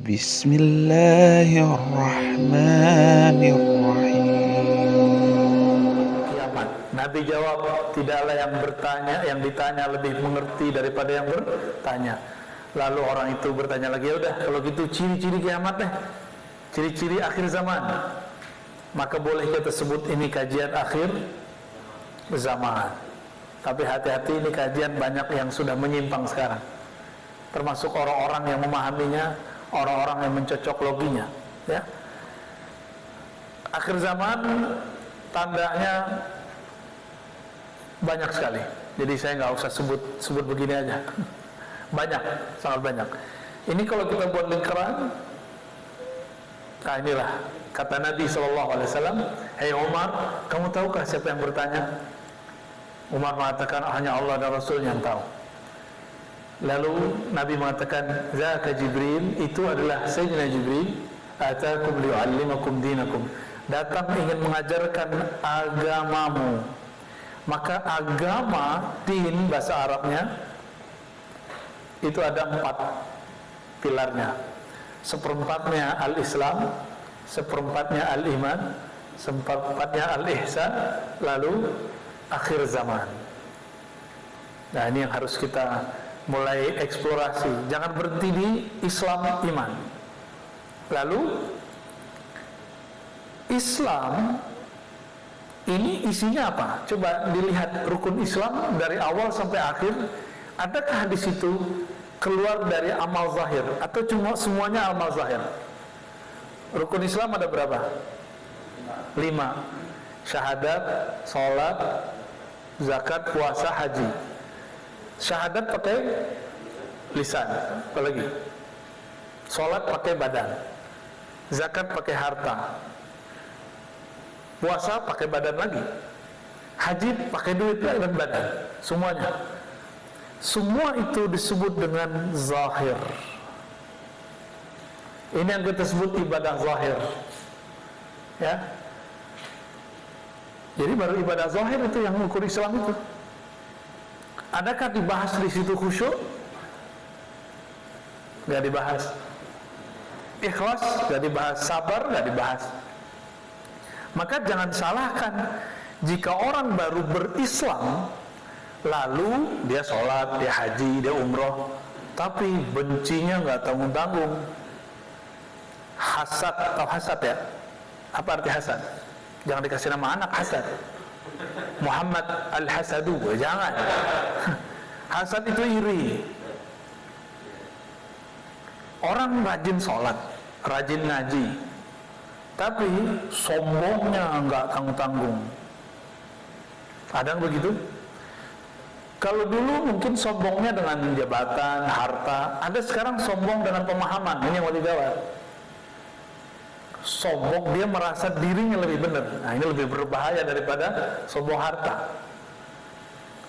Bismillahirrahmanirrahim. Kiamat. Nabi jawab, tidaklah yang ditanya lebih mengerti daripada yang bertanya. Lalu orang itu bertanya lagi, ya udah kalau gitu ciri-ciri kiamat deh, ciri-ciri akhir zaman. Maka boleh kita sebut ini kajian akhir zaman. Tapi hati-hati, ini kajian banyak yang sudah menyimpang sekarang, termasuk orang-orang yang memahaminya, orang-orang yang mencocok loginya, ya. Akhir zaman tandanya banyak sekali. Jadi saya nggak usah sebut begini aja. Banyak, sangat banyak. Ini kalau kita buat lingkaran, nah inilah kata Nabi SAW, "Hei Umar, kamu tahukah siapa yang bertanya?" Umar mengatakan, hanya Allah dan Rasul yang tahu. Lalu Nabi mengatakan, "Zaka Jibril," itu adalah Sayyidina Jibril, "atakum liyu'allimakum dinakum," datang ingin mengajarkan agamamu. Maka agama, din bahasa Arabnya itu ada 4 pilarnya. Seperempatnya al-Islam, seperempatnya al-Iman, seperempatnya al-Ihsan, lalu akhir zaman. Nah, ini yang harus kita mulai eksplorasi. Jangan berhenti di Islam, iman. Lalu Islam ini isinya apa? Coba dilihat rukun Islam dari awal sampai akhir. Adakah di situ keluar dari amal zahir atau cuma semuanya amal zahir? Rukun Islam ada berapa? 5. Syahadat, sholat, zakat, puasa, haji. Syahadat pakai lisan, apalagi sholat pakai badan, zakat pakai harta, puasa pakai badan lagi, haji pakai duit dan badan. Semuanya, semua itu disebut dengan zahir. Ini yang kita sebut ibadah zahir, ya. Jadi baru ibadah zahir itu yang ukur Islam itu. Adakah dibahas di situ khusyuk? Gak dibahas. Ikhlas gak dibahas. Sabar gak dibahas. Maka jangan salahkan jika orang baru berislam, lalu dia sholat, dia haji, dia umroh, tapi bencinya gak tanggung-tanggung. Hasad, atau hasad ya? Apa arti hasad? Jangan dikasih nama anak hasad. Muhammad al-Hasadu, jangan. Hasad itu iri. Orang rajin sholat, rajin ngaji, tapi sombongnya nggak tanggung-tanggung. Ada yang begitu? Kalau dulu mungkin sombongnya dengan jabatan, harta. Ada sekarang sombong dengan pemahaman. Ini yang mau dijawab. Sombong, dia merasa dirinya lebih benar. Nah, ini lebih berbahaya daripada sombong harta.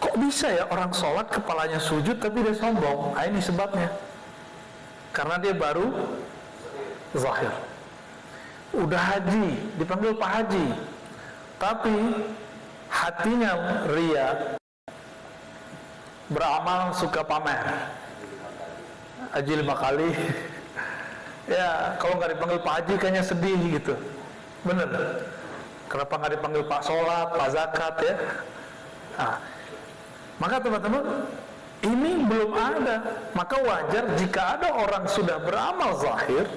Kok bisa ya orang sholat kepalanya sujud tapi dia sombong? Nah, ini sebabnya. Karena dia baru zahir. Udah haji, dipanggil Pak Haji, tapi hatinya ria, beramal suka pamer. Haji 5 kali. Ya, kalau nggak dipanggil Pak Haji kayaknya sedih gitu. Bener. Kenapa nggak dipanggil Pak Sholat, Pak Zakat ya? Nah, maka teman-teman, ini belum ada. Maka wajar jika ada orang sudah beramal zahir,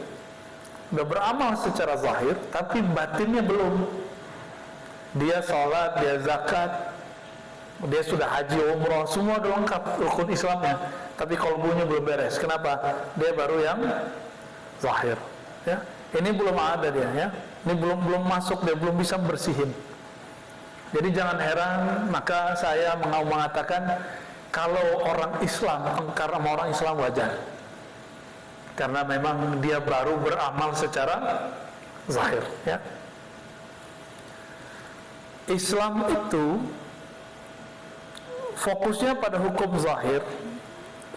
sudah beramal secara zahir, tapi batinnya belum. Dia sholat, dia zakat, dia sudah haji, umroh, semua udah lengkap rukun Islamnya, tapi kalbunya belum beres. Kenapa? Dia baru yang zahir, ya. Ini belum ada dia, ya. Ini belum masuk, dia belum bisa bersihin. Jadi jangan heran, maka saya mau mengatakan kalau orang Islam engkar sama orang Islam wajar, karena memang dia baru beramal secara zahir, ya. Islam itu fokusnya pada hukum zahir.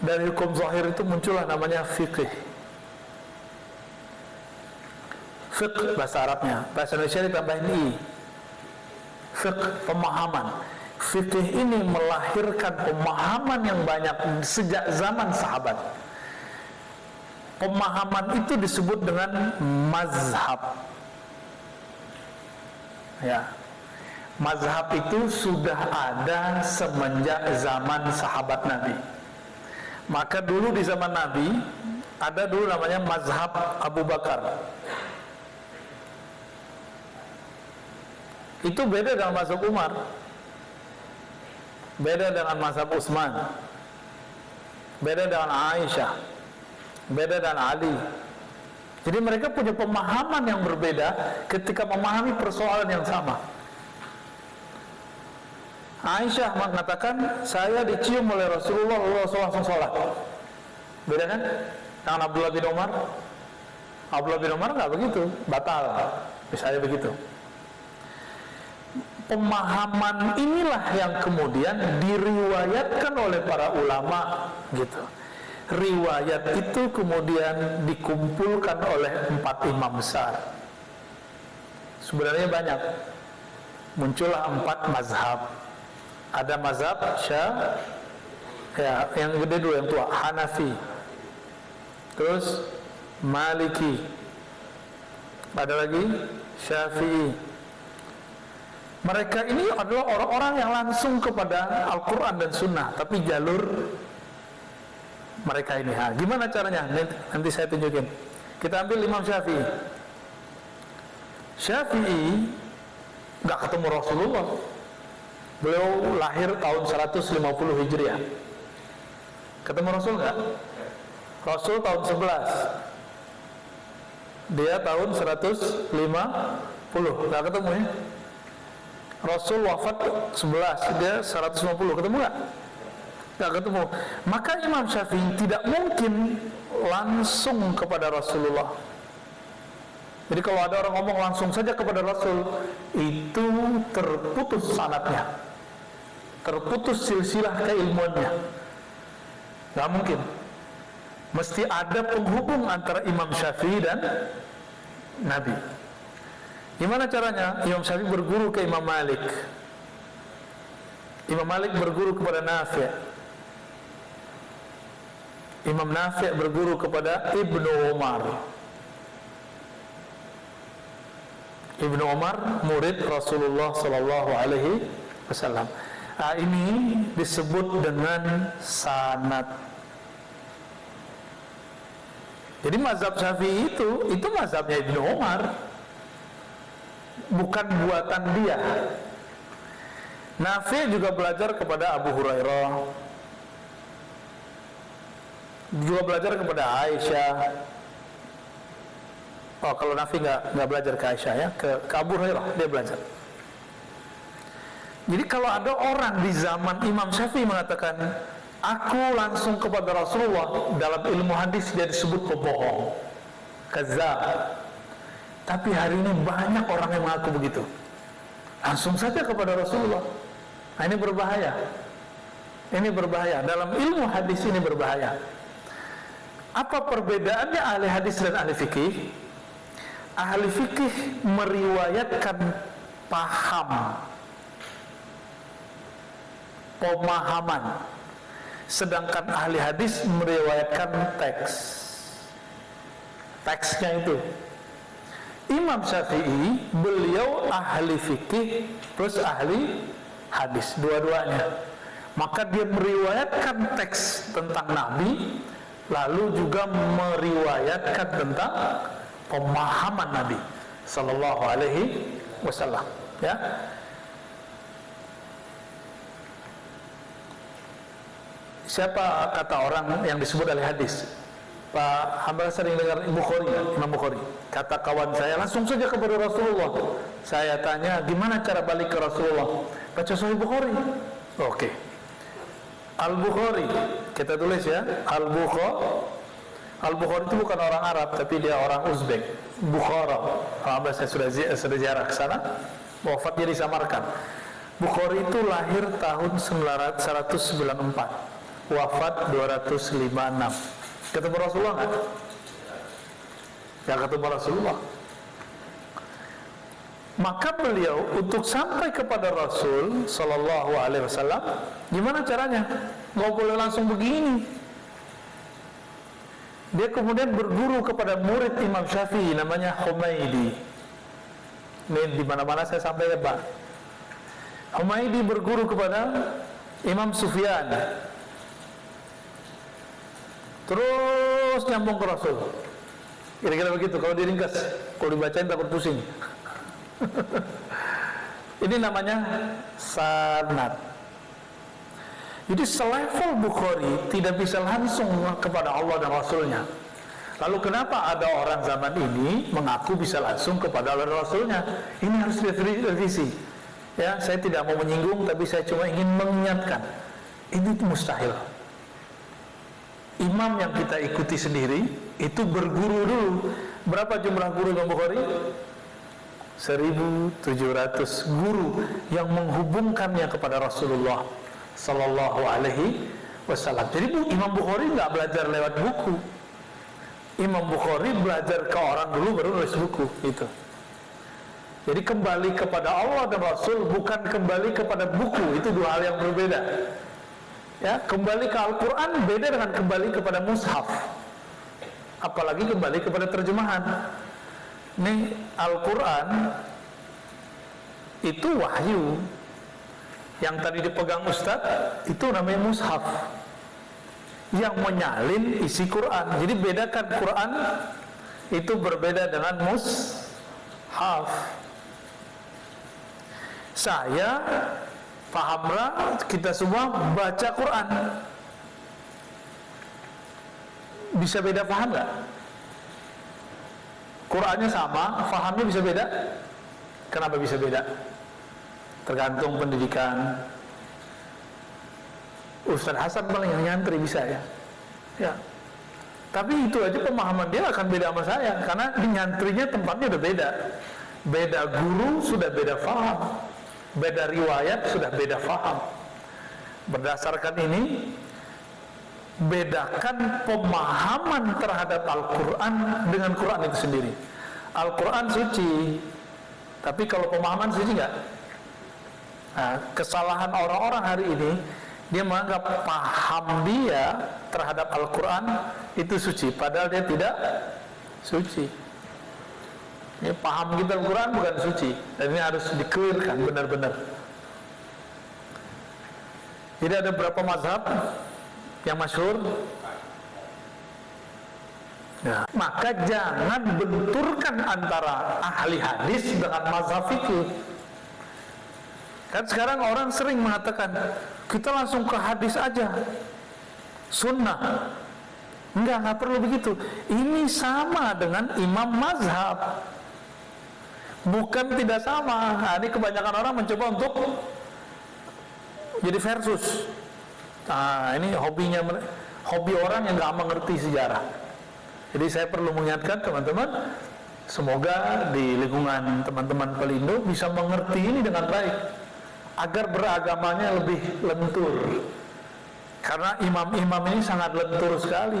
Dari hukum zahir itu muncullah namanya fikih. Fiqh bahasa Arabnya, bahasa Indonesia ditambahin i. Fiqh, pemahaman. Fikih ini melahirkan pemahaman yang banyak sejak zaman sahabat. Pemahaman itu disebut dengan mazhab. Ya, mazhab itu sudah ada semenjak zaman sahabat Nabi. Maka dulu di zaman Nabi ada dulu namanya mazhab Abu Bakar. Itu beda dengan mazhab Umar, beda dengan mazhab Utsman, beda dengan Aisyah, beda dengan Ali. Jadi mereka punya pemahaman yang berbeda ketika memahami persoalan yang sama. Aisyah mengatakan, saya dicium oleh Rasulullah langsung sholat. Beda kan dengan Abdullah bin Umar? Abdullah bin Umar nggak begitu, batal, misalnya begitu. Pemahaman inilah yang kemudian diriwayatkan oleh para ulama, gitu. Riwayat itu kemudian dikumpulkan oleh 4 imam besar. Sebenarnya banyak. Muncullah 4 mazhab. Ada mazhab ya, yang gede dulu, yang tua, Hanafi. Terus Maliki. Ada lagi Syafi'i. Mereka ini adalah orang-orang yang langsung kepada Al-Quran dan Sunnah, tapi jalur mereka ini. Gimana caranya? Nanti saya tunjukin. Kita ambil Imam Syafi'i. Syafi'i nggak ketemu Rasulullah. Beliau lahir tahun 150 Hijriah. Ketemu Rasul nggak? Rasul tahun 11. Dia tahun 150. Nggak ketemu ya? Rasul wafat 11, dia 150. Ketemu nggak? Nggak ketemu. Maka Imam Syafi'i tidak mungkin langsung kepada Rasulullah. Jadi kalau ada orang ngomong langsung saja kepada Rasul, itu terputus sanadnya, terputus silsilah keilmuannya. Nggak mungkin. Mesti ada penghubung antara Imam Syafi'i dan Nabi. Gimana caranya? Imam Syafi'i berguru ke Imam Malik. Imam Malik berguru kepada Nafi'. Imam Nafi' berguru kepada Ibnu Umar. Ibnu Umar murid Rasulullah Sallallahu Alaihi Wasallam. Ini disebut dengan sanad. Jadi mazhab Syafi'i itu mazhabnya Ibnu Umar, bukan buatan dia. Nafi' juga belajar kepada Abu Hurairah, juga belajar kepada Aisyah. Oh, kalau Nafi nggak belajar ke Aisyah ya, ke Abu Hurairah dia belajar. Jadi kalau ada orang di zaman Imam Syafi'i mengatakan, aku langsung kepada Rasulullah, dalam ilmu hadis dia disebut pembohong, kadzdzab. Tapi hari ini banyak orang yang mengaku begitu, langsung saja kepada Rasulullah. Nah, ini berbahaya. Ini berbahaya. Dalam ilmu hadis ini berbahaya. Apa perbedaannya ahli hadis dan ahli fikih? Ahli fikih meriwayatkan paham, pemahaman, sedangkan ahli hadis meriwayatkan teks. Teksnya itu. Imam Syafi'i, beliau ahli fikih plus ahli hadis, dua-duanya. Maka dia meriwayatkan teks tentang Nabi, lalu juga meriwayatkan tentang pemahaman Nabi Sallallahu Alaihi Wasallam. Ya. Siapa kata orang yang disebut ahli hadis? Pak Hambal sering dengar Bukhari, Imam Bukhari. Kata kawan saya, langsung saja kepada Rasulullah. Saya tanya, gimana cara balik ke Rasulullah? Baca Sahih Bukhari. Oke. Al-Bukhari, kita tulis ya. Al-Bukhari itu bukan orang Arab, tapi dia orang Uzbek. Bukhara. Hambal saya sudah ziarah ke sana. Wafatnya disamarkan. Bukhari itu lahir tahun 194, wafat 256. Ketemu Rasulullah nggak? Ya, ketemu Rasulullah. Maka beliau untuk sampai kepada Rasul Sallallahu Alaihi Wasallam, gimana caranya? Nggak boleh langsung begini. Dia kemudian berguru kepada murid Imam Syafi'i namanya Humaidi. Ini di mana-mana saya sampaikan, Pak. Humaidi berguru kepada Imam Sufyan. Terus nyambung ke Rasul. Kira-kira begitu kalau diringkas, kalau dibacain dapat pusing. Ini namanya sanad. Jadi selevel Bukhari tidak bisa langsung kepada Allah dan Rasulnya. Lalu kenapa ada orang zaman ini mengaku bisa langsung kepada Allah dan Rasulnya? Ini harus direvisi. Ya, saya tidak mau menyinggung, tapi saya cuma ingin mengingatkan. Ini mustahil. Imam yang kita ikuti sendiri itu berguru dulu. Berapa jumlah guru Imam Bukhari? 1.700 guru yang menghubungkannya kepada Rasulullah Sallallahu Alaihi Wasallam. Jadi Imam Bukhari nggak belajar lewat buku. Imam Bukhari belajar ke orang dulu baru nulis buku itu. Jadi kembali kepada Allah dan Rasul, bukan kembali kepada buku. Itu dua hal yang berbeda. Ya, kembali ke Al-Quran beda dengan kembali kepada mushaf. Apalagi kembali kepada terjemahan. Ini Al-Quran itu wahyu. Yang tadi dipegang Ustadz itu namanya mushaf, yang menyalin isi Quran. Jadi bedakan Quran itu berbeda dengan mushaf. Saya pahamlah, kita semua baca Quran. Bisa beda paham nggak? Qurannya sama, fahamnya bisa beda. Kenapa bisa beda? Tergantung pendidikan. Ustaz Hasan paling yang nyantri bisa ya. Ya. Tapi itu aja pemahaman dia akan beda sama saya, karena di nyantrinya tempatnya udah beda. Beda guru sudah beda faham. Beda riwayat sudah beda faham. Berdasarkan ini, bedakan pemahaman terhadap Al-Quran dengan Quran itu sendiri. Al-Quran suci, tapi kalau pemahaman suci enggak? Nah, kesalahan orang-orang hari ini, dia menganggap paham dia terhadap Al-Quran itu suci, padahal dia tidak suci. Ini paham kita Al-Quran bukan suci, dan ini harus di-clearkan benar-benar. Jadi ada beberapa mazhab yang masyhur. Nah, maka jangan benturkan antara ahli hadis dengan mazhab fikih. Kan sekarang orang sering mengatakan kita langsung ke hadis aja, sunnah. Enggak perlu begitu. Ini sama dengan imam mazhab, bukan tidak sama. Nah, ini kebanyakan orang mencoba untuk jadi versus. Nah, ini hobi orang yang nggak mengerti sejarah. Jadi saya perlu mengingatkan teman-teman, semoga di lingkungan teman-teman Pelindo bisa mengerti ini dengan baik, agar beragamanya lebih lentur. Karena imam-imam ini sangat lentur sekali.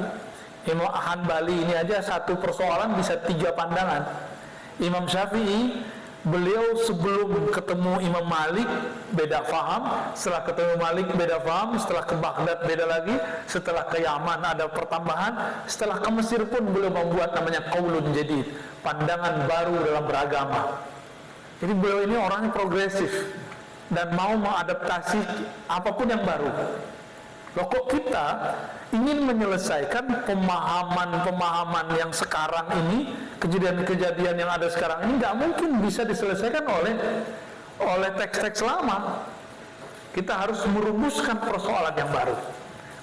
Imam Hanbali ini aja satu persoalan bisa 3 pandangan. Imam Syafi'i, beliau sebelum ketemu Imam Malik beda faham, setelah ketemu Malik beda faham, setelah ke Baghdad beda lagi, setelah ke Yaman ada pertambahan, setelah ke Mesir pun beliau membuat namanya qaulun jadid, pandangan baru dalam beragama. Jadi beliau ini orangnya progresif dan mau mengadaptasi apapun yang baru. Loh, kok kita ingin menyelesaikan pemahaman-pemahaman yang sekarang ini, kejadian-kejadian yang ada sekarang ini nggak mungkin bisa diselesaikan oleh teks-teks lama. Kita harus merumuskan persoalan yang baru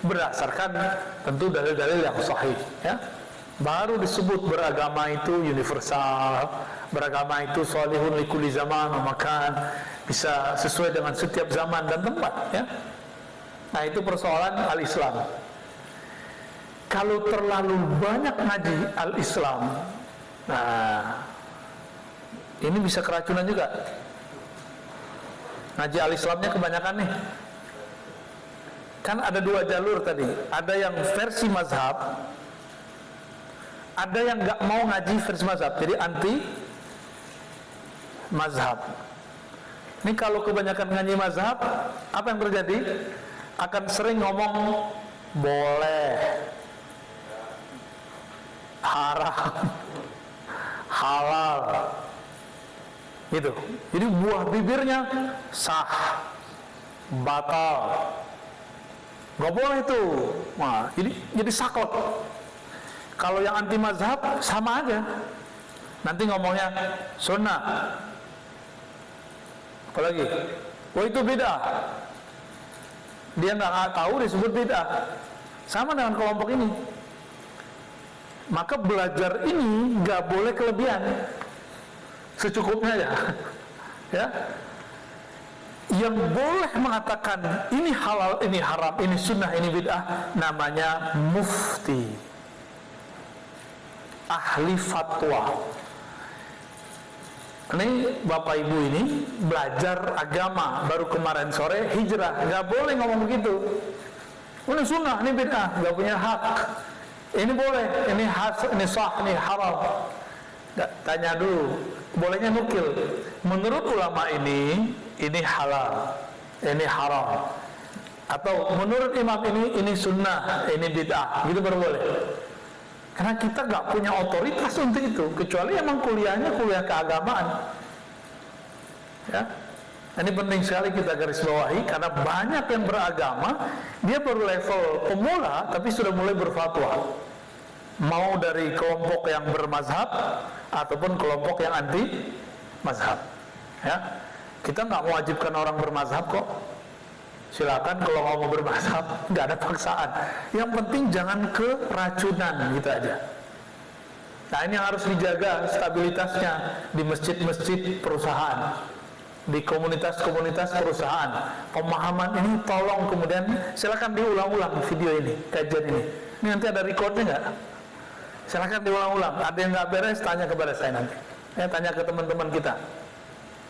berdasarkan tentu dalil-dalil yang sahih, ya. Baru disebut beragama itu universal, beragama itu sholihun likulli zaman wa makan, bisa sesuai dengan setiap zaman dan tempat, ya. Nah, itu persoalan al-Islam. Kalau terlalu banyak ngaji al-Islam, nah ini bisa keracunan juga. Ngaji al-Islamnya kebanyakan nih. Kan ada 2 jalur tadi. Ada yang versi mazhab, ada yang nggak mau ngaji versi mazhab, jadi anti mazhab. Ini kalau kebanyakan ngaji mazhab, apa yang terjadi? Akan sering ngomong boleh, haram, halal. Gitu. Jadi buah bibirnya sah, batal. Nggak boleh tuh. Nah, jadi saklek. Kalau yang anti mazhab sama aja. Nanti ngomongnya sunnah. Apalagi, oh itu bid'ah. Dia nggak tahu disebut bid'ah. Sama dengan kelompok ini. Maka belajar ini nggak boleh kelebihan. Secukupnya aja. Ya. Yang boleh mengatakan ini halal, ini haram, ini sunnah, ini bid'ah, namanya mufti, ahli fatwa. Ini bapak ibu ini belajar agama baru kemarin sore hijrah, nggak boleh ngomong begitu. Ini sunnah, ini bid'ah, nggak punya hak. Ini boleh, ini sah, ini haram. Tanya dulu, bolehnya nukil. Menurut ulama ini halal, ini haram. Atau menurut imam ini sunnah, ini bid'ah, gitu baru boleh. Karena kita nggak punya otoritas untuk itu, kecuali emang kuliahnya kuliah keagamaan. Ya, ini penting sekali kita garis bawahi, karena banyak yang beragama, dia baru level pemula, tapi sudah mulai berfatwa. Mau dari kelompok yang bermazhab, ataupun kelompok yang anti mazhab. Ya, kita nggak mewajibkan orang bermazhab kok. Silakan kalau mau bermazhab, nggak ada paksaan. Yang penting jangan keracunan, gitu aja. Nah, ini yang harus dijaga stabilitasnya di masjid-masjid perusahaan, di komunitas-komunitas perusahaan. Pemahaman ini tolong kemudian silakan diulang-ulang video ini, kajian ini. Ini nanti ada recordnya nggak? Silakan diulang-ulang. Ada yang nggak beres, tanya kepada saya nanti. Saya tanya ke teman-teman kita.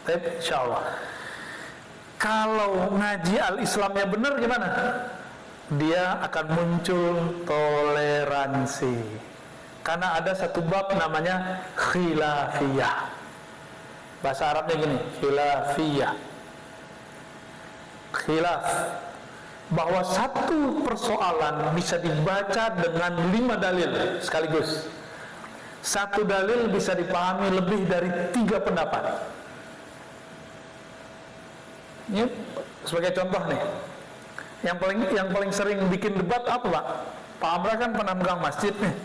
Insya Allah. Kalau ngaji al-Islamnya benar gimana? Dia akan muncul toleransi. Karena ada satu bab namanya khilafiyah. Bahasa Arabnya gini, khilafiyah. Khilaf. Bahwa satu persoalan bisa dibaca dengan 5 dalil sekaligus. Satu dalil bisa dipahami lebih dari 3 pendapat. Ini sebagai contoh nih, yang paling sering bikin debat apa Pak? Pak Amra kan pernah megang masjid nih.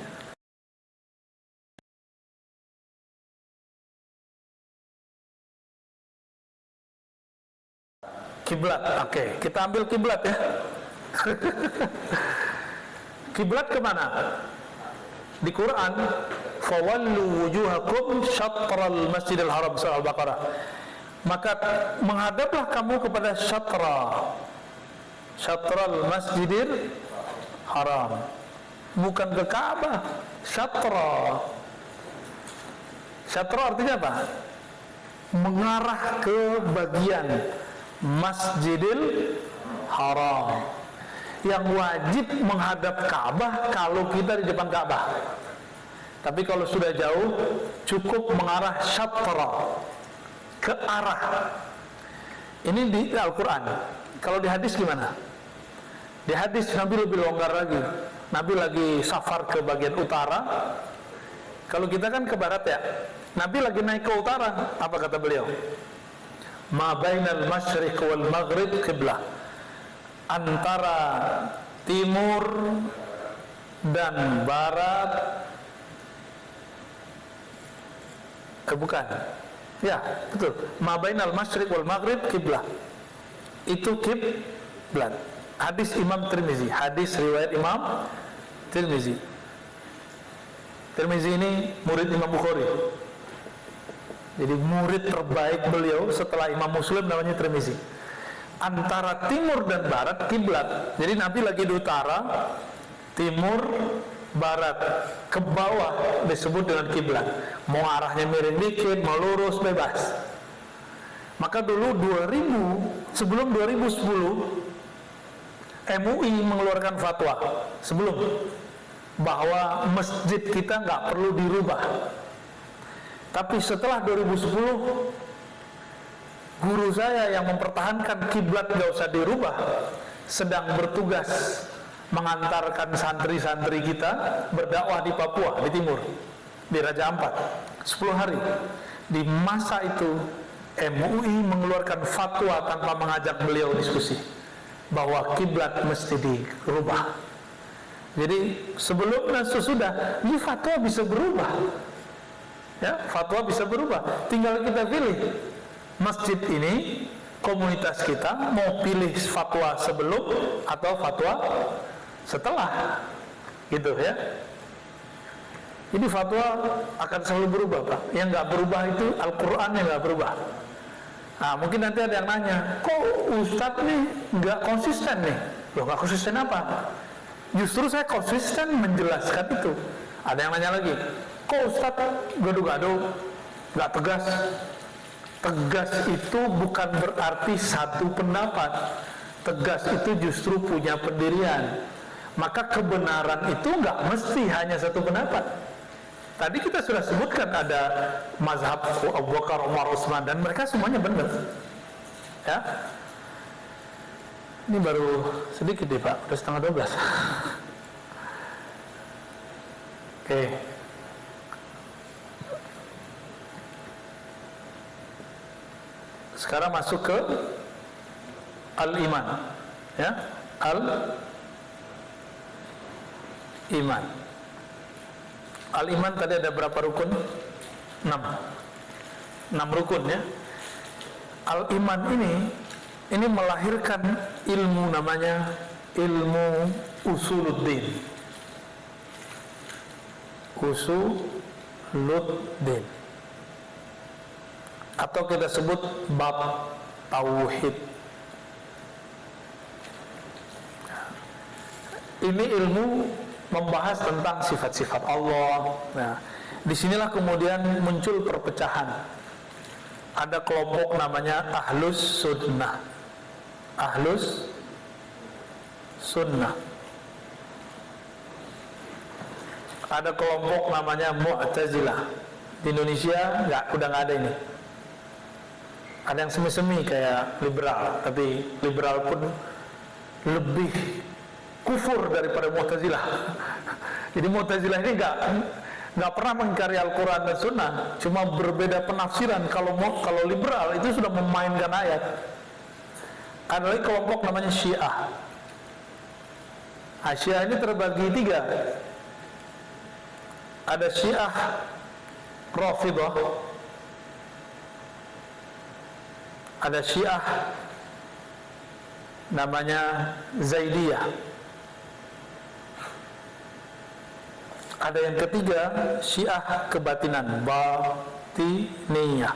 Kiblat, oke, kita ambil kiblat ya. Kiblat kemana? Di Quran, fawallu wujuhakum syatral masjidil haram, surah Al-Baqarah. Maka menghadaplah kamu kepada syatral masjidil haram, bukan ke Ka'bah. Syatra artinya apa? Mengarah ke bagian masjidil haram. Yang wajib menghadap Ka'bah kalau kita di depan Ka'bah. Tapi kalau sudah jauh, cukup mengarah syatra, ke arah. Ini di Al-Quran. Kalau di hadis gimana? Di hadis Nabi lebih longgar lagi. Nabi lagi safar ke bagian utara. Kalau kita kan ke barat ya. Nabi lagi naik ke utara. Apa kata beliau? Ma bainal masyriq wal maghrib qiblah. Antara timur dan barat, bukan. Ya, betul. Ma bainal masyriq wal maghrib qiblah. Itu kiblat. Hadis Imam Tirmizi, hadis riwayat Imam Tirmizi. Tirmizi ini murid Imam Bukhari. Jadi murid terbaik beliau setelah Imam Muslim namanya Tirmizi. Antara timur dan barat kiblat. Jadi Nabi lagi di utara, timur, barat, ke bawah disebut dengan kiblat. Mau arahnya miring dikit, mau lurus, bebas. Maka dulu 2000, sebelum 2010 MUI mengeluarkan fatwa sebelum, bahwa masjid kita nggak perlu dirubah. Tapi setelah 2010 guru saya yang mempertahankan kiblat nggak usah dirubah sedang bertugas mengantarkan santri-santri kita berdakwah di Papua, di timur, di Raja Ampat 10 hari. Di masa itu MUI mengeluarkan fatwa tanpa mengajak beliau diskusi bahwa kiblat mesti dirubah. Jadi sebelum dan sesudah ini fatwa bisa berubah, ya, fatwa bisa berubah. Tinggal kita pilih masjid ini, komunitas kita mau pilih fatwa sebelum atau fatwa setelah, gitu ya. Ini fatwa akan selalu berubah, Pak. Yang nggak berubah itu Al-Quran yang nggak berubah. Nah, mungkin nanti ada yang nanya, kok Ustadz nih nggak konsisten nih? Loh, nggak konsisten apa? Justru saya konsisten menjelaskan itu. Ada yang nanya lagi, kok Ustadz gaduh-gaduh, nggak tegas? Tegas itu bukan berarti satu pendapat. Tegas itu justru punya pendirian. Maka kebenaran itu nggak mesti hanya satu pendapat. Tadi kita sudah sebutkan ada mazhab Abu Bakar, Umar, Utsman, dan mereka semuanya benar. Ya, ini baru sedikit deh Pak, udah setengah 12. Oke. Sekarang masuk ke al-iman, ya, al-iman. Al-iman tadi ada berapa rukun? 6 rukun, ya. Al-iman ini melahirkan ilmu namanya ilmu usuluddin. Usuluddin, atau kita sebut bab tauhid. Ini ilmu membahas tentang sifat-sifat Allah. Nah, disinilah kemudian muncul perpecahan. Ada kelompok namanya Ahlus Sunnah. Ahlus Sunnah. Ada kelompok namanya Mu'tazilah. Di Indonesia udah nggak ada ini. Ada yang semi-semi kayak liberal, tapi liberal pun lebih kufur daripada Mu'tazilah. Jadi Mu'tazilah ini nggak pernah mengingkari Al-Quran dan Sunnah, cuma berbeda penafsiran. Kalau liberal itu sudah memainkan ayat. Ada lagi kelompok namanya Syiah. Syiah ini terbagi 3. Ada Syiah Rafidah, ada Syiah namanya Zaidiyah, ada yang ketiga Syiah kebatinan, Batiniyah.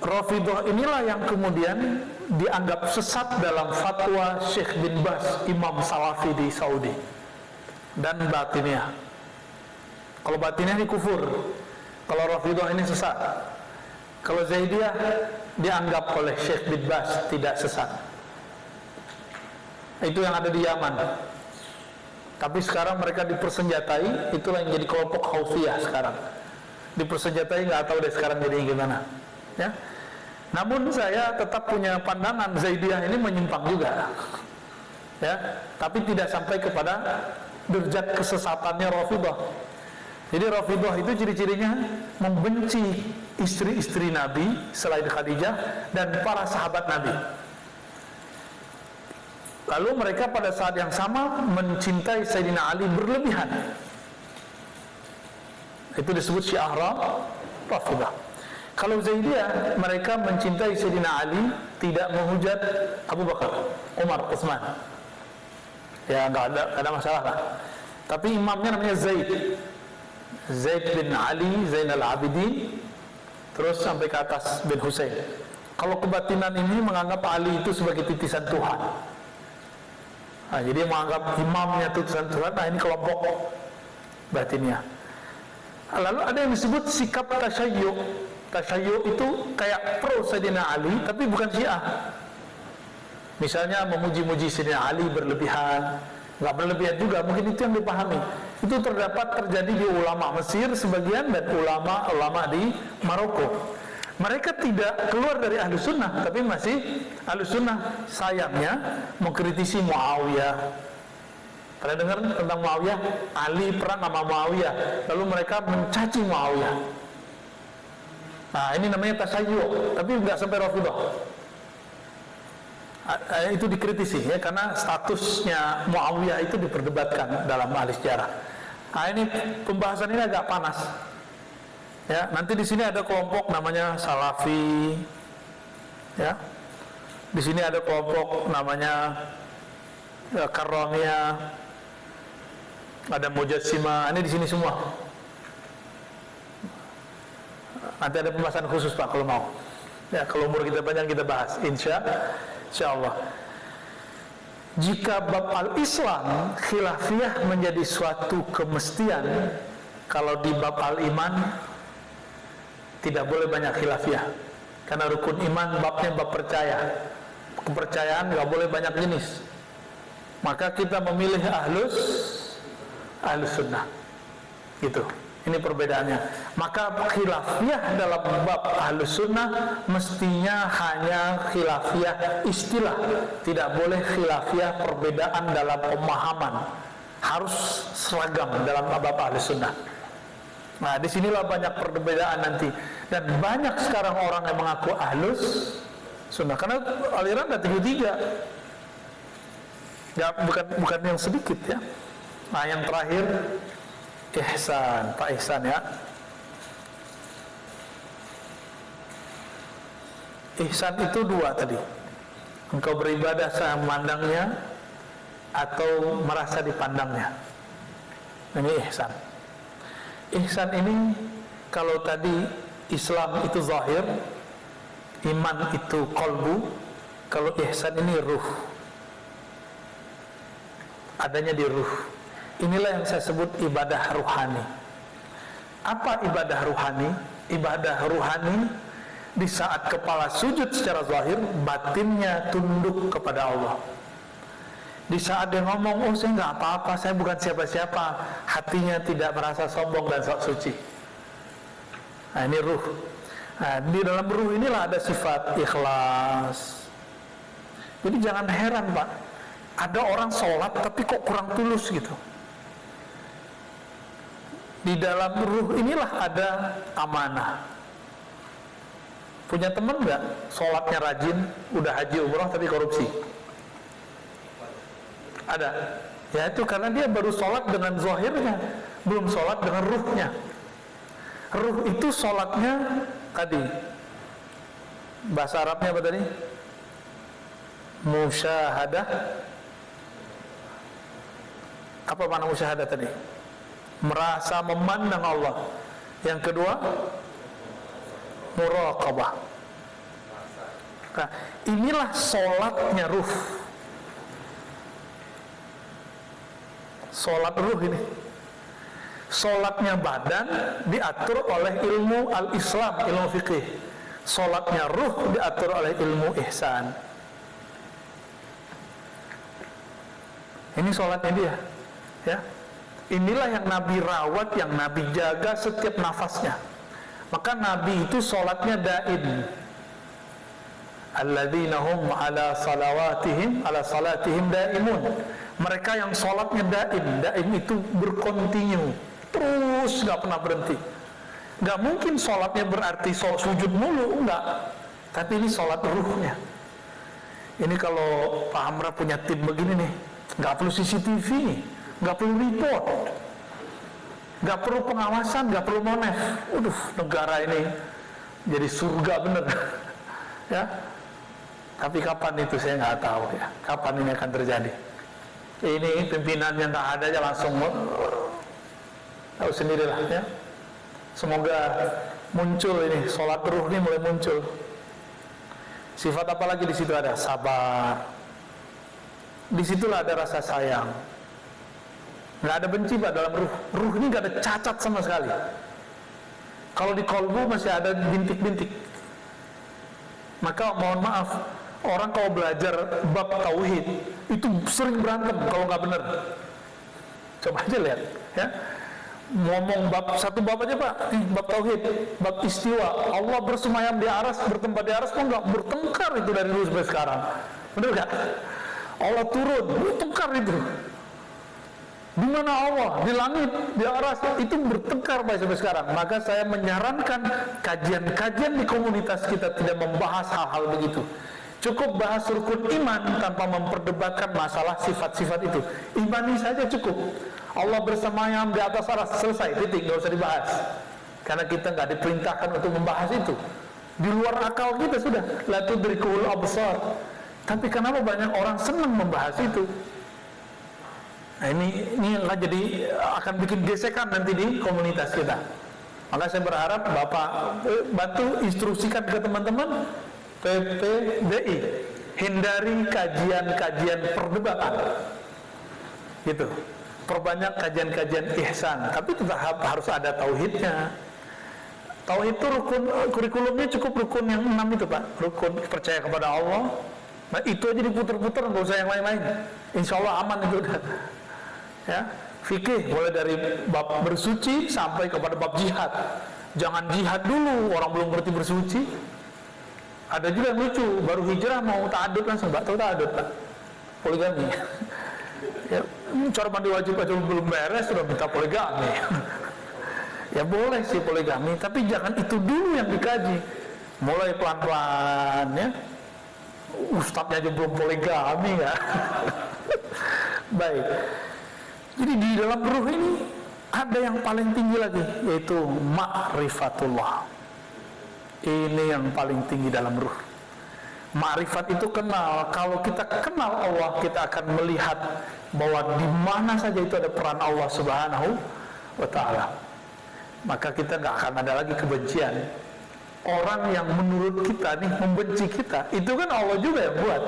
Rafidah inilah yang kemudian dianggap sesat dalam fatwa Syekh bin Baz, Imam Salafi di Saudi, dan Batiniyah. Kalau Batiniyah ini kufur, kalau Rafidah ini sesat. Kalau Zaidiyah dianggap oleh Syekh bin Baz tidak sesat. Itu yang ada di Yaman. Tapi sekarang mereka dipersenjatai, itulah yang jadi kelompok Houthiyah sekarang. Dipersenjatai, nggak tahu deh sekarang jadi gimana. Ya. Namun saya tetap punya pandangan Zaidiyah ini menyimpang juga. Ya, tapi tidak sampai kepada derajat kesesatannya Rafidah. Jadi Rafidah itu ciri-cirinya membenci istri-istri Nabi selain Khadijah dan para sahabat Nabi. Lalu mereka pada saat yang sama mencintai Sayyidina Ali berlebihan. Itu disebut Syiah Rafidah. Kalau Zaidiyah, mereka mencintai Sayyidina Ali, tidak menghujat Abu Bakar, Umar, Utsman. Ya nggak ada masalah lah. Tapi imamnya namanya Zaid bin Ali Zainal Abidin, terus sampai ke atas bin Husain. Kalau kebatinan ini menganggap Ali itu sebagai titisan Tuhan. Nah, jadi menganggap imamnya titisan Tuhan. Nah, ini kelompok batinnya. Lalu ada yang disebut sikap tasyayyu. Tasyayyu itu kayak pro Sayyidina Ali, tapi bukan Syiah. Misalnya memuji-muji Sayyidina Ali berlebihan, nggak berlebihan juga, mungkin itu yang dipahami. Itu terjadi di ulama Mesir sebagian dan ulama di Maroko. Mereka tidak keluar dari ahlu sunnah, tapi masih ahlu sunnah. Sayangnya mengkritisi Muawiyah. Pernah dengar tentang Muawiyah? Ali perang sama Muawiyah, lalu mereka mencaci Muawiyah. Nah, ini namanya tasayyuh, tapi nggak sampai Rafidhah. Itu dikritisi ya, karena statusnya Muawiyah itu diperdebatkan dalam ahli sejarah. Nah, ini pembahasan ini agak panas. Ya, nanti di sini ada kelompok namanya Salafi. Ya. Di sini ada kelompok namanya Karramiyah. Ada Mujassimah. Ini di sini semua. Nanti ada pembahasan khusus Pak kalau mau. Ya, kalau umur kita panjang kita bahas, insya Allah. Jika bab al-Islam khilafiyah menjadi suatu kemestian, kalau di bab al-iman tidak boleh banyak khilafiyah. Karena rukun iman babnya bab percaya. Kepercayaan nggak boleh banyak jenis. Maka kita memilih ahlus sunnah. Gitu. Ini perbedaannya. Maka khilafiyah dalam bab ahlus sunnah mestinya hanya khilafiyah istilah. Tidak boleh khilafiyah perbedaan dalam pemahaman. Harus seragam dalam bab ahlus sunnah. Nah, disinilah banyak perbedaan nanti. Dan banyak sekarang orang yang mengaku ahlus sunnah. Karena aliran ada 3. Ya, bukan yang sedikit ya. Nah, yang terakhir ihsan, Pak Ihsan ya. Ihsan itu 2 tadi. Engkau beribadah saya memandangnya atau merasa dipandangnya. Ini ihsan. Ihsan ini kalau tadi Islam itu zahir, iman itu qalbu, kalau ihsan ini ruh. Adanya di ruh. Inilah yang saya sebut ibadah ruhani. Apa ibadah ruhani? Ibadah ruhani di saat kepala sujud secara zahir, batinnya tunduk kepada Allah. Di saat dia ngomong, oh saya nggak apa-apa, saya bukan siapa-siapa, hatinya tidak merasa sombong dan sok suci. Nah, ini ruh. Nah, di dalam ruh inilah ada sifat ikhlas. Jadi jangan heran Pak, ada orang sholat tapi kok kurang tulus gitu. Di dalam ruh inilah ada amanah. Punya teman nggak sholatnya rajin, udah haji umrah tapi korupsi? Ada. Ya itu karena dia baru sholat dengan zahirnya, belum sholat dengan ruhnya. Ruh itu sholatnya tadi, bahasa Arabnya apa tadi? Musyahadah. Apa makna musyahadah tadi? Merasa memandang Allah. Yang kedua, muraqabah. Nah, inilah sholatnya ruh. Sholat ruh ini. Sholatnya badan diatur oleh ilmu al-Islam, ilmu fikih. Sholatnya ruh diatur oleh ilmu ihsan. Ini sholatnya dia, ya. Inilah yang Nabi rawat, yang Nabi jaga setiap nafasnya. Maka Nabi itu sholatnya daim. Alladzina hum ala salatihim daimun. Mereka yang sholatnya daim itu berkontinu, terus nggak pernah berhenti. Nggak mungkin sholatnya berarti sujud mulu, enggak. Tapi ini sholat ruhnya. Ini kalau Pak Hamra punya tim begini nih, nggak perlu CCTV nih, nggak perlu report, nggak perlu pengawasan, nggak perlu monef. Negara ini jadi surga bener, ya. Tapi kapan itu saya nggak tahu ya. Kapan ini akan terjadi? Ini pimpinannya nggak ada aja langsung tahu sendirilah ya. Semoga muncul ini sholat ruh ini mulai muncul. Sifat apa lagi di situ ada? Sabar. Disitulah ada rasa sayang. Nggak ada benci Pak dalam ruh. Ruh ini nggak ada cacat sama sekali. Kalau di kolbu masih ada bintik-bintik. Maka mohon maaf, orang kalau belajar bab tauhid itu sering berantem kalau nggak benar. Coba aja lihat, ya. ngomong satu bab aja Pak, bab tauhid, bab istiwa. Allah bersemayam di aras, bertempat di aras pun nggak bertengkar itu dari dulu sampai sekarang. Benar nggak? Allah turun, bertengkar itu. Di mana Allah? Di langit, di aras, itu bertengkar sampai sekarang. Maka saya menyarankan kajian-kajian di komunitas kita tidak membahas hal-hal begitu. Cukup bahas rukun iman tanpa memperdebatkan masalah sifat-sifat itu. Imani saja cukup. Allah bersemayam di atas aras, selesai, titik, nggak usah dibahas. Karena kita nggak diperintahkan untuk membahas itu. Di luar akal kita sudah. La tudrikul absar. Tapi kenapa banyak orang senang membahas itu? Nah, ini nggak jadi akan bikin gesekan nanti di komunitas kita. Maka saya berharap Bapak bantu instruksikan ke teman-teman PPDI, hindari kajian-kajian perdebatan, gitu. Perbanyak kajian-kajian ihsan, tapi tetap harus ada tauhidnya. Tauhid itu rukun, kurikulumnya cukup rukun yang 6 itu Pak, rukun percaya kepada Allah. Nah itu aja diputer-puter, nggak usah yang lain-lain. Insya Allah aman itu udah. Ya, fikih mulai dari bab bersuci sampai kepada bab jihad. Jangan jihad dulu, orang belum ngerti bersuci. Ada juga yang lucu, baru hijrah mau ta'adud langsung, Pak, tahu ta'adud Pak? Poligami. Ya, cara mandi wajib aja belum beres sudah minta poligami. Ya boleh sih poligami, tapi jangan itu dulu yang dikaji. Mulai pelan-pelan ya. Ustadznya aja belum poligami ya. Baik. Jadi di dalam ruh ini ada yang paling tinggi lagi, yaitu ma'rifatullah. Ini yang paling tinggi dalam ruh. Ma'rifat itu kenal. Kalau kita kenal Allah, kita akan melihat bahwa di mana saja itu ada peran Allah Subhanahu wa ta'ala. Maka kita nggak akan ada lagi kebencian. Orang yang menurut kita nih membenci kita, itu kan Allah juga yang buat.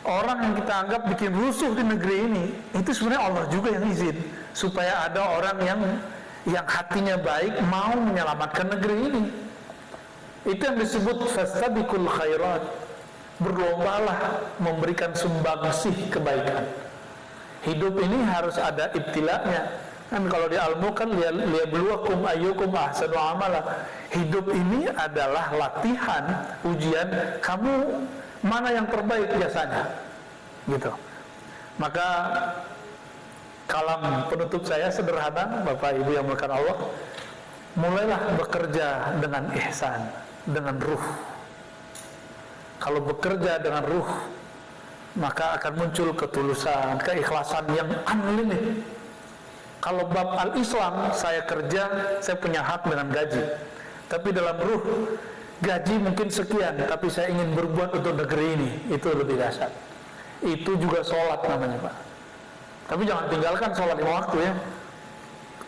Orang yang kita anggap bikin rusuh di negeri ini, itu sebenarnya Allah juga yang izin supaya ada orang yang hatinya baik mau menyelamatkan negeri ini. Itu yang disebut fastabiqul khairat, berlombalah memberikan sumbangsih kebaikan. Hidup ini harus ada ibtilanya. Kan kalau di Al-Mulk kan liyabluwakum ayyukum ahsanu amala. Hidup ini adalah latihan, ujian kamu mana yang terbaik jasanya. Gitu. Maka kalam penutup saya sederhana, Bapak Ibu yang dimuliakan Allah. Mulailah bekerja dengan ihsan, dengan ruh. Kalau bekerja dengan ruh, maka akan muncul ketulusan, keikhlasan yang unlimited. Kalau bab al-Islam, saya kerja, saya punya hak dengan gaji. Tapi dalam ruh, gaji mungkin sekian, tapi saya ingin berbuat untuk negeri ini. Itu lebih dahsyat. Itu juga sholat namanya Pak. Tapi jangan tinggalkan sholat 5 waktu ya.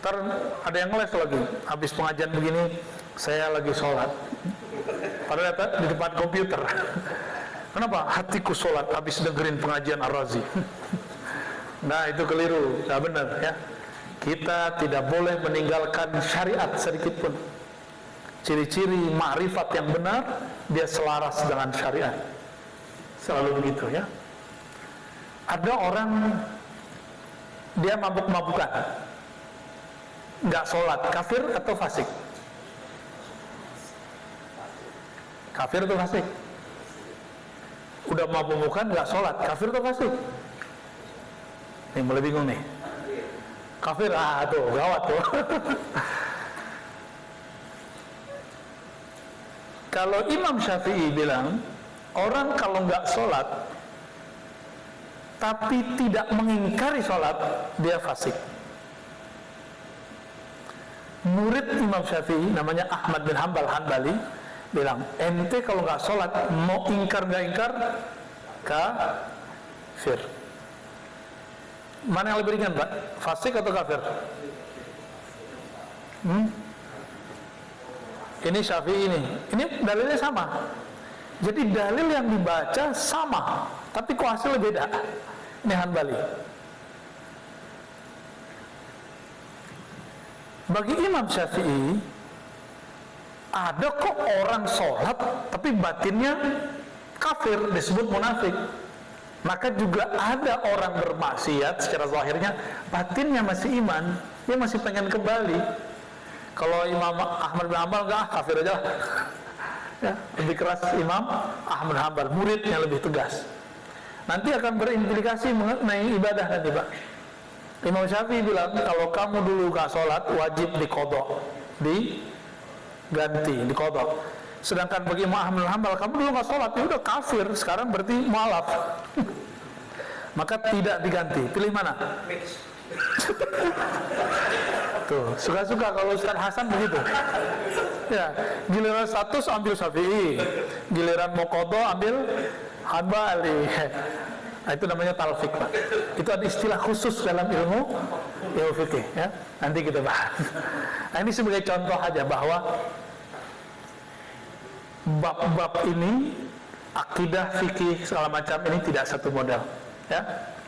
Ntar ada yang les lagi, habis pengajian begini, saya lagi sholat. Padahal di depan komputer. Kenapa? Hatiku sholat, habis dengerin pengajian Ar-Razi. Nah itu keliru, nggak benar ya. Kita tidak boleh meninggalkan syariat sedikit pun. Ciri-ciri ma'rifat yang benar, dia selaras dengan syariat. Selalu begitu ya. Ada orang dia mabuk-mabukan, nggak sholat, kafir atau fasik? Kafir atau fasik? Udah mabuk-mabukan nggak sholat, kafir atau fasik? Ini mulai bingung nih. Kafir, tuh gawat tuh. Kalau Imam Syafi'i bilang, orang kalau nggak sholat tapi tidak mengingkari sholat, dia fasik. Murid Imam Syafi'i namanya Ahmad bin Hanbali bilang, ente kalau nggak sholat mau ingkar nggak ingkar, kafir. Mana yang lebih ringan Pak? Fasik atau kafir? Ini Syafi'i ini dalilnya sama. Jadi dalil yang dibaca sama, tapi kok hasilnya beda. Ini Hanbali. Bagi Imam Syafi'i, ada kok orang sholat tapi batinnya kafir, disebut munafik. Maka juga ada orang bermaksiat secara zahirnya, batinnya masih iman, dia masih pengen kembali. Kalau Imam Ahmad bin Hanbal enggak, kafir aja lah. Ya, lebih keras Imam Ahmad bin Hanbal, muridnya lebih tegas. Nanti akan berimplikasi mengenai ibadah nanti, Pak. Imam Syafi'i bilang, kalau kamu dulu gak sholat, wajib diqadha, diganti, diqadha. Sedangkan bagi Imam Ahmad bin Hanbal, kamu dulu gak sholat, ya udah kafir, sekarang berarti mu'alaf. Maka tidak diganti. Pilih mana? Tuh, suka-suka kalau Ustaz Hasan begitu. Ya, giliran status ambil Syafi'i, giliran mau qadha ambil Hanbali. Nah, itu namanya talfik, Pak. Itu ada istilah khusus dalam ilmu fikih, ya. Nanti kita bahas. Nah, ini sebagai contoh aja bahwa bab-bab ini, akidah, fikih, segala macam ini tidak satu model, ya,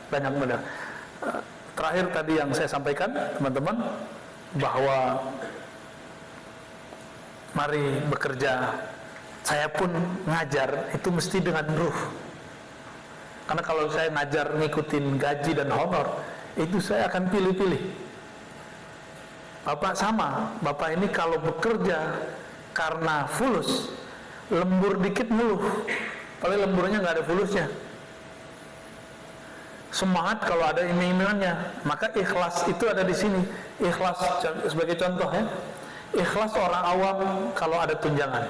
banyak model. Terakhir tadi yang saya sampaikan, teman-teman, bahwa mari bekerja. Saya pun ngajar itu mesti dengan ruh. Karena kalau saya ngajar ngikutin gaji dan honor, itu saya akan pilih-pilih. Bapak sama, Bapak ini kalau bekerja karena fulus, lembur dikit ngeluh, paling lemburnya nggak ada fulusnya. Semangat kalau ada iming-imingannya, maka ikhlas itu ada di sini. Ikhlas sebagai contoh, ya, ikhlas orang awam kalau ada tunjangan.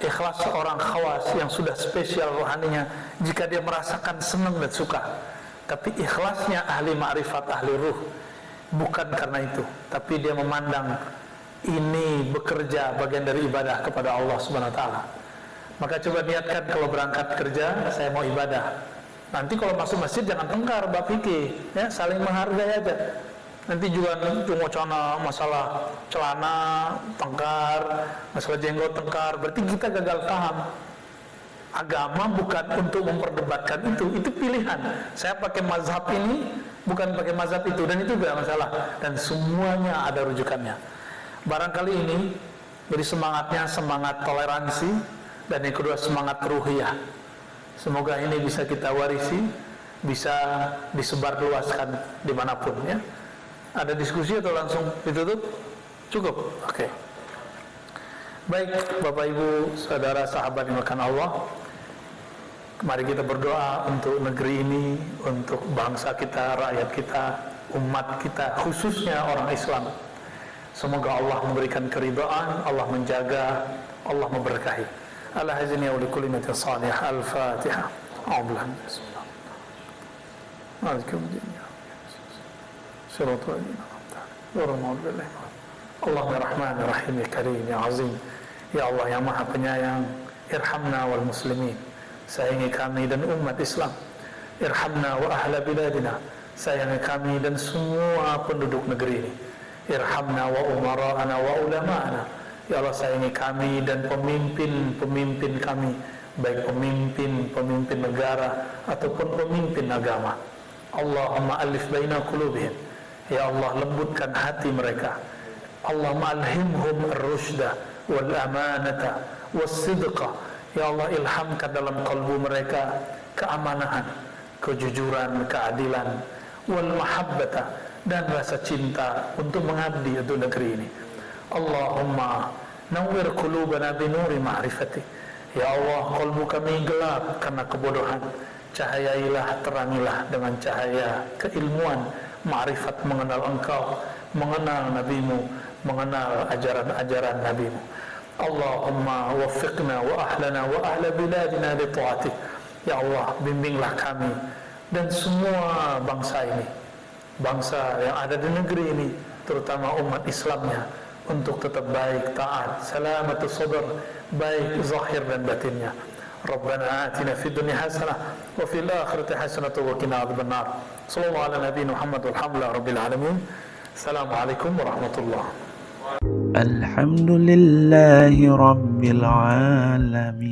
Ikhlas orang khawas yang sudah spesial rohaninya jika dia merasakan senang dan suka. Tapi ikhlasnya ahli ma'rifat, ahli ruh, bukan karena itu, tapi dia memandang ini bekerja bagian dari ibadah kepada Allah Subhanahu wa taala. Maka coba niatkan kalau berangkat kerja, saya mau ibadah. Nanti kalau masuk masjid jangan tengkar, bab fikih, ya, saling menghargai aja. Nanti juga wacana masalah celana tengkar, masalah jenggot tengkar, berarti kita gagal paham. Agama bukan untuk memperdebatkan itu pilihan. Saya pakai mazhab ini, bukan pakai mazhab itu, dan itu gak masalah. Dan semuanya ada rujukannya. Barangkali ini, jadi semangatnya semangat toleransi, dan yang kedua semangat ruhiyah. Semoga ini bisa kita warisi, bisa disebarluaskan dimanapun, ya. Ada diskusi atau langsung ditutup? Cukup? Oke. Baik, Bapak Ibu, saudara sahabat yang dimuliakan Allah, mari kita berdoa untuk negeri ini, untuk bangsa kita, rakyat kita, umat kita, khususnya orang Islam. Semoga Allah memberikan keridhaan, Allah menjaga, Allah memberkahi. Allah hazni wa likulli niyatin salihah. Al-Fatihah. A'udzubillahi minasyaitonir rajim. Allahumma rahman rahim ya karim ya azim, ya Allah yang maha penyayang, irhamna wal muslimin, sayangi kami dan umat Islam. Irhamna wa ahla biladina, sayangi kami dan semua penduduk negeri ini. Irhamna wa umara'ana wa ulama'ana, ya Allah sayangi kami dan pemimpin-pemimpin kami, baik pemimpin negara ataupun pemimpin agama. Allahumma alif baina qulubihim, ya Allah lembutkan hati mereka. Allahumma alhimhum ar-rusyda wal amanata was sidqa, ya Allah ilhamkan dalam kalbu mereka keamanan, kejujuran, keadilan, wal mahabbata, dan rasa cinta untuk mengabdi untuk negeri ini. Allahumma nawwir qulubana bi nuri ma'rifati, ya Allah kalbu kami gelap karena kebodohan, cahayailah, terangilah dengan cahaya keilmuan, ma'rifat, mengenal Engkau, mengenal Nabimu, mengenal ajaran-ajaran Nabimu. Allahumma waffiqna wa ahlana wa ahla biladina li ta'atik, ya Allah bimbinglah kami dan semua bangsa ini, bangsa yang ada di negeri ini, terutama umat Islamnya, untuk tetap baik, taat, salamatus sadr, baik zahir dan batinnya. Rabbana atina fid dunya hasanah wa fil akhirati hasanah wa qina adzabannar. Sallallahu ala nabiyina Muhammad walhamdulillahi rabbil alamin. Assalamualaikum warahmatullahi wabarakatuh. Alhamdulillahi rabbil alamin.